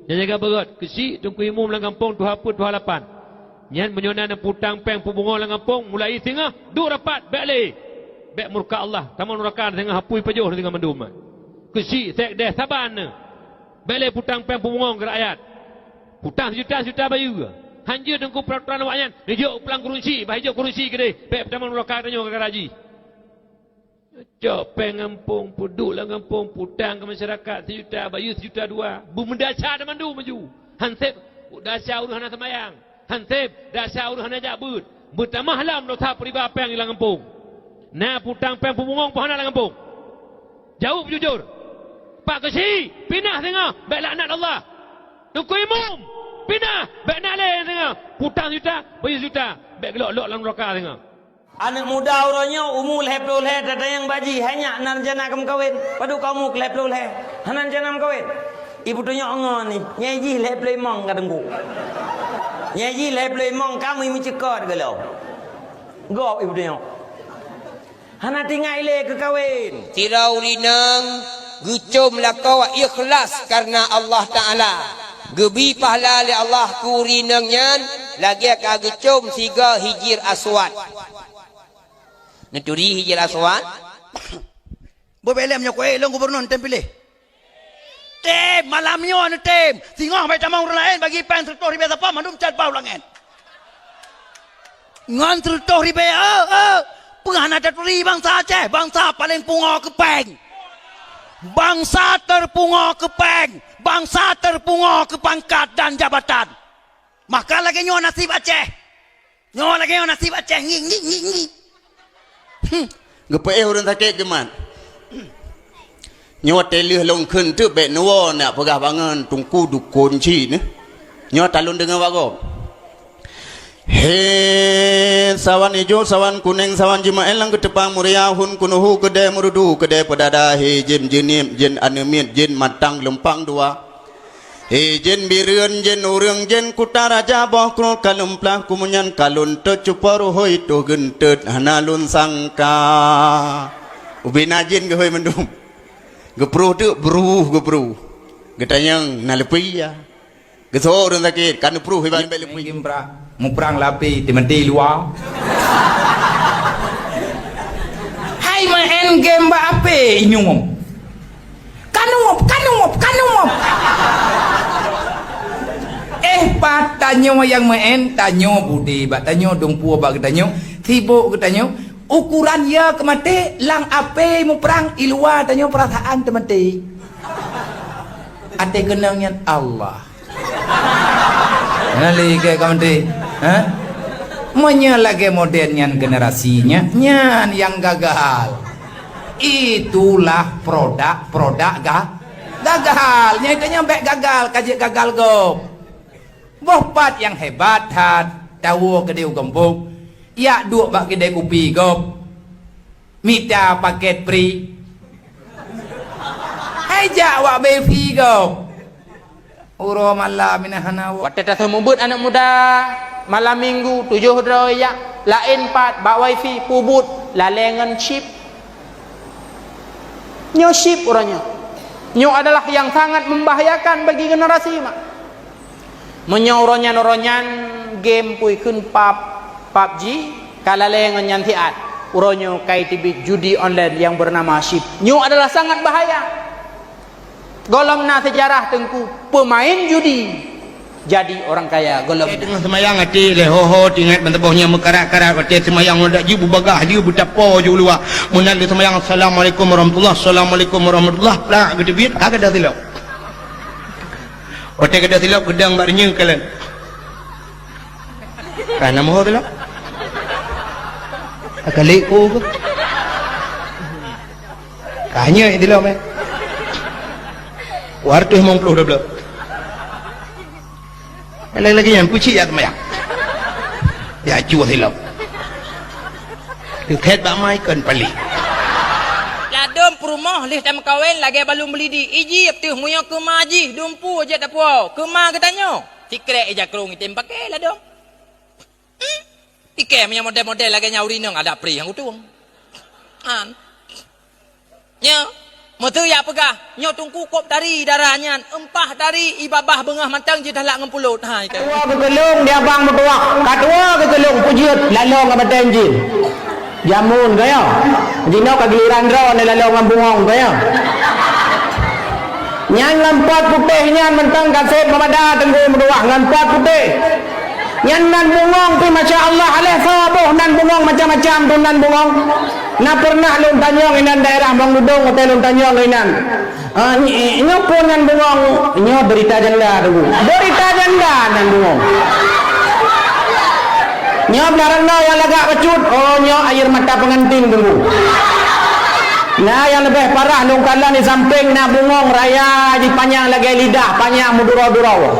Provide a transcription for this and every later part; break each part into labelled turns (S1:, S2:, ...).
S1: Yang jaga berat. Kesik tungku imum dalam kampung tu apa tu halapan. Nyan menyonan putang peng pubungo dalam kampung mulai tengah dua rapat baik le. Baik murka Allah. Taman murka tengah hapui pajuh tengah mendum. Kesik tek deh saban. Baik le putang peng pubungo ke rakyat. Putang juta bayu. Hanja tungku peraturan awaknya. Dijuk pelang kurunsi, bahijuk kurunsi ke deh. Baik taman murka tanya ke garaji. Cok peng kampung, puduk lah kampung, putang ke masyarakat, sejuta, bayu sejuta dua. Bumendasar dah mandu maju. Hansip, dasar urusan semayang. Hansip, dasar urusan ajak bud. Bertamah lam lo tak periba peng ilang kampung. Nah putang peng pemungong pohana ilang kampung. Jauh jujur. Pak Kesi, pindah tengah, baik laknat Allah. Tuku imum, pindah, baik nak leh tengah. Putang juta, bayu juta, baik gelok-gelok dalam neraka tengah.
S2: Anak muda orangnya umul heplul he ada yang baji hanya narjana kam kawin padu kamu kleplul he hanan janam kawin ibu tunya ongo ni nyaji leplul mong kadengku nyaji leplul mong kamu imi cekot galau gop ibu tunya hanan tinggal ile ke kawin
S3: tirau rinang gucum lakau ikhlas karena Allah Ta'ala gebi pahala li Allah ku rinangnya lagi ka gucum siga hijir aswad Naturi hijil aswad.
S4: Bebelemnya ko elong gubernur tem pilih. Tem malamnya anu tem. Singah baca mau orang lain bagi pen sertoh ribe apa mandum cat bau langen. Ngan sertoh ribe penghana daturi bangsa Aceh, bangsa paling pungo kepeng. Bangsa terpungo kepeng, bangsa terpungo ke pangkat dan jabatan. Maka lagi nyo nasib Aceh. Nyo lagi nyo nasib Aceh ngi.
S5: Gepe orang sakit geman. Nyawa telih long kun tu bek nuwa nak pegah bangan tungku dukun ci ni. Nyawa talun dengan wago. He sawan ijo sawan kuning sawan jimael lang ketepang muriahun kunuhu gede murudu gede pedada he jin jinim jin anemit jin matang lempang dua. He jen bireun jen urang jen kuta raja boh krul kalumplah kumunyan kalun te cuparu hoi to gentet hanalun sangka ubina jen ge hoi mendum gepruh tu gepruh getanyang nalepi ya geso urang sakit kan pruh hiban bel lepi
S6: gimbra mu perang lapi di menti luar hai main game ba ape inyum kanum pat tanyo yang main tanyo budi bat tanyo dongpu bak tanyo sibuk tanyo ukuran ya kemate lang ape mu perang ilua tanyo perasaan temati ate kenangnya Allah nali ke kemate ha menyalage modernnya generasinya nyan yang gagal itulah produk gagal nyatanya mbek gagal kaji gagal go bopat yang hebat hat tahu kedai gembok ya dua bak kedai kopi gop minta paket free hai jawab befi gop uro malam minahana
S3: Waktu datang membut anak muda malam minggu 7 raya lain 4 bak wifi pubut lalengan chip nyo chip orangnya nyo adalah yang sangat membahayakan bagi generasi mak menyoronyan game pui kun PUBG kalalengan nyantiat uronyo kai tibik judi online yang bernama chip nyo adalah sangat bahaya golongna sejarah tengku pemain judi jadi orang kaya golong
S6: dengan semayang hati lehoho tingat mentebohnya mekarat-karat hati semayang nak jibu bagah dia betapo je luar munal semayang assalamualaikum warahmatullah lah gede bit agak dah silap otak kada silap gedang barnya kalian kana moh silap akalik ko kanya silap wartu 50 double lagi yang kucing ya temayang ya cuah silap dekat bak mai kan pali
S3: ladom perumah lih tam kawin lagi balum beli di iji tu muyo ke maji dumpu aja tak puau ke ma katanya tikrek aja kerung item pakai ladom tiket punya model-model lagi nyauri nang ada pri yang utung an nya Motu ya pegah, nyo tungku kop dari darahnya, empah dari ibabah bengah matang je dah lak ngempulut. Ha itu.
S7: Katua ke kelung dia bang bertuak. Katua ke kelung pujut lalong sama tenjin. Jamun kaya. Dino ke giliran ro ne lalong ngam bungong kaya. Nyan lampat putih nyan mentang kasep mamada tenggu bertuak lampat putih. Nyan nan bungong pi masya-Allah aleh sabuh nan bungong macam-macam tu nan bungong. Na pernah lun tanyong inan daerah Bang Dudung hotel lun tanyong inan. Nyo pun nan bungong nyo berita janda tu. Berita janda nan bungong. Nyo belarang no yang lagak pecut. Oh nyo air mata pengantin tunggu. Nah yang lebih parah nung kala di samping na bungong raya di panjang lagi lidah panjang mudurau-durau.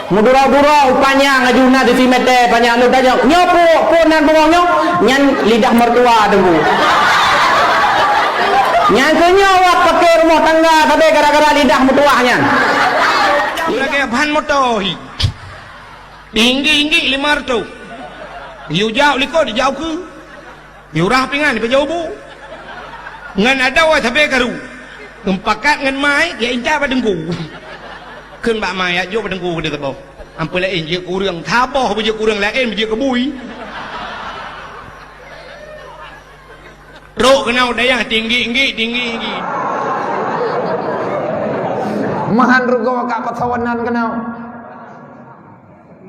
S7: Mudurau-durau panjang ajuna di simete panjang lu tanya. Nyo pun nan bungong nyo nyan lidah mertua tunggu. Nyan kenyo wak pakai rumah tangga tapi gara-gara lidah mertuanya.
S6: Lagi bahan motohi. Tinggi 500. Hiu jauh liko di jauh ke. Hiu rah pingan di jauh bu. Ngan ada wa tapi karu. Empakat ngan mai ya inca pada dengku. Keun bak mai ya jo pada dengku dekat boh. Ampun lain je kurang thaboh je kurang lain je kebui. Rok kenau daya tinggi.
S7: Mahan rugo ka patawanan kenau.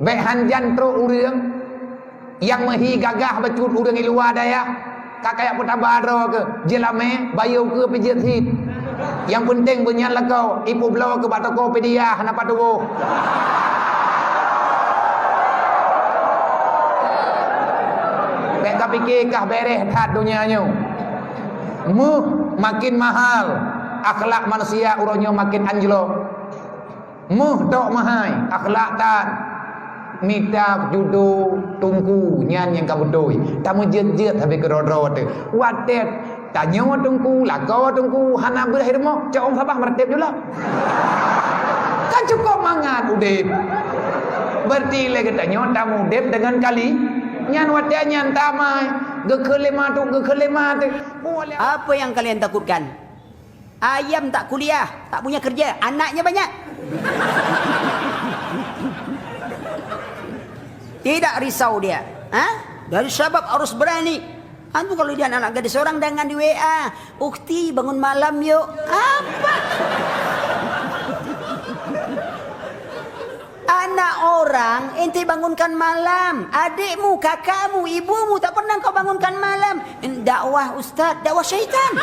S7: Behan jantro urang yang mahi gagah becut urang di luar daya. Kakak putar baro ke jelame bayu ke pijit hit. Yang penting bunyan lekau ipu belau ke batoko pedia napa tubuh. Beka pikir kah bereh tat dunianya. Makin mahal akhlak manusia uronyo makin anjlok. Tok mahai akhlak tat mita judo tungku nyan yang kabudoi tamu jet habis kerodro tu watet tanya tungku lakau tungku hana berakhir mo cakong sabah mertep dulu kan cukup mangat udip berarti lagi tanya tamu udip dengan kali nyan watet nyan tamai gekelema tu
S8: apa yang kalian takutkan? Ayam tak kuliah, tak punya kerja, anaknya banyak. Tidak risau dia. Dari sebab harus berani. Antu kalau dia anak gadis orang dengan di WA, "Ukti bangun malam yuk." Apa? Anak orang ente bangunkan malam. Adikmu, kakakmu, ibumu tak pernah kau bangunkan malam. Dakwah ustaz, dakwah syaitan.